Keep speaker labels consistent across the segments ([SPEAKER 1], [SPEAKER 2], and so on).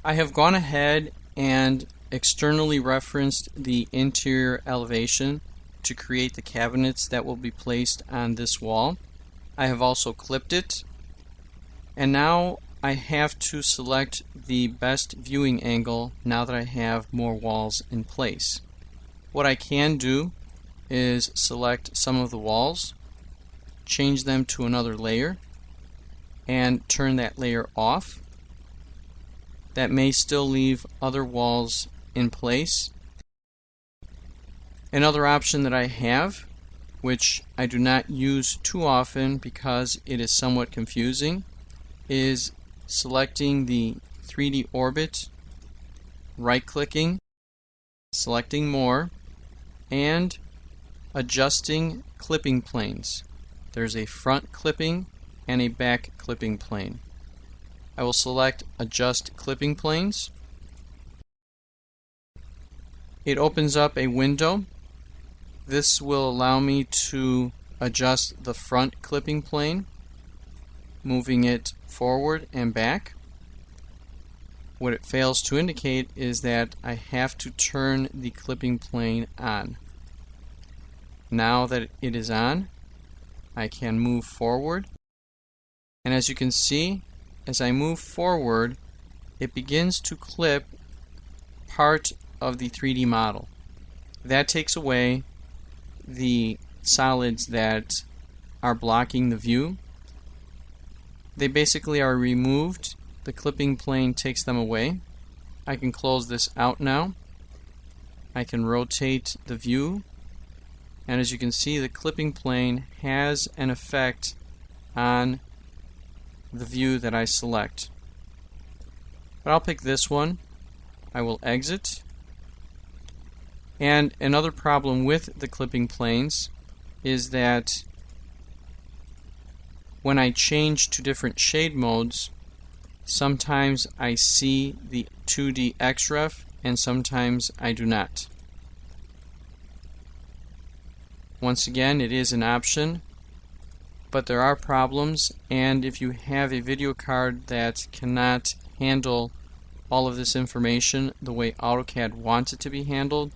[SPEAKER 1] I have gone ahead and externally referenced the interior elevation to create the cabinets that will be placed on this wall. I have also clipped it, and now I have to select the best viewing angle now that I have more walls in place. What I can do is select some of the walls, change them to another layer, and turn that layer off. That may still leave other walls in place. Another option that I have, which I do not use too often because it is somewhat confusing, is selecting the 3D orbit, right-clicking, selecting more, and adjusting clipping planes. There's a front clipping and a back clipping plane. I will select Adjust Clipping Planes. It opens up a window. This will allow me to adjust the front clipping plane, moving it forward and back. What it fails to indicate is that I have to turn the clipping plane on. Now that it is on, I can move forward, and as you can see, as I move forward, it begins to clip part of the 3D model. That takes away the solids that are blocking the view. They basically are removed. The clipping plane takes them away. I can close this out now. I can rotate the view, and as you can see, the clipping plane has an effect on the view that I select. But I'll pick this one. I will exit. And another problem with the clipping planes is that when I change to different shade modes, sometimes I see the 2D XREF and sometimes I do not. Once again, it is an option, but there are problems, and if you have a video card that cannot handle all of this information the way AutoCAD wants it to be handled,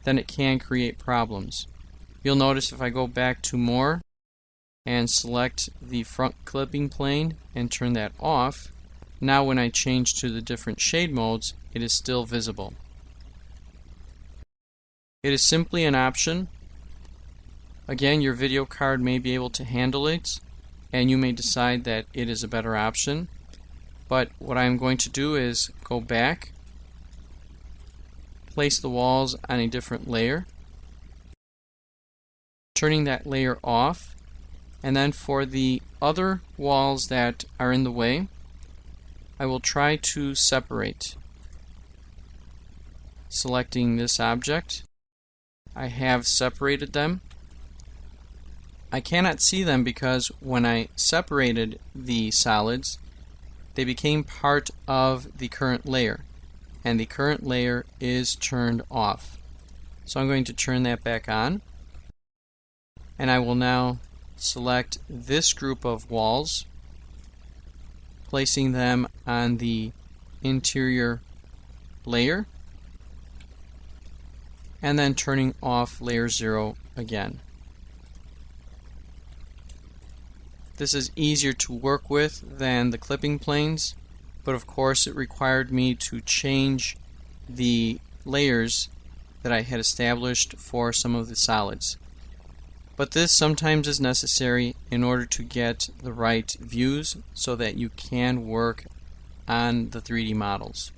[SPEAKER 1] then it can create problems. You'll notice if I go back to More and select the front clipping plane and turn that off, now when I change to the different shade modes, it is still visible. It is simply an option. Again, your video card may be able to handle it, and you may decide that it is a better option. But what I'm going to do is go back, place the walls on a different layer, turning that layer off, and then for the other walls that are in the way, I will try to separate. Selecting this object, I have separated them. I cannot see them because when I separated the solids, they became part of the current layer, and the current layer is turned off. So I'm going to turn that back on, and I will now select this group of walls, placing them on the interior layer, and then turning off layer 0 again. This is easier to work with than the clipping planes, but of course it required me to change the layers that I had established for some of the solids. But this sometimes is necessary in order to get the right views so that you can work on the 3D models.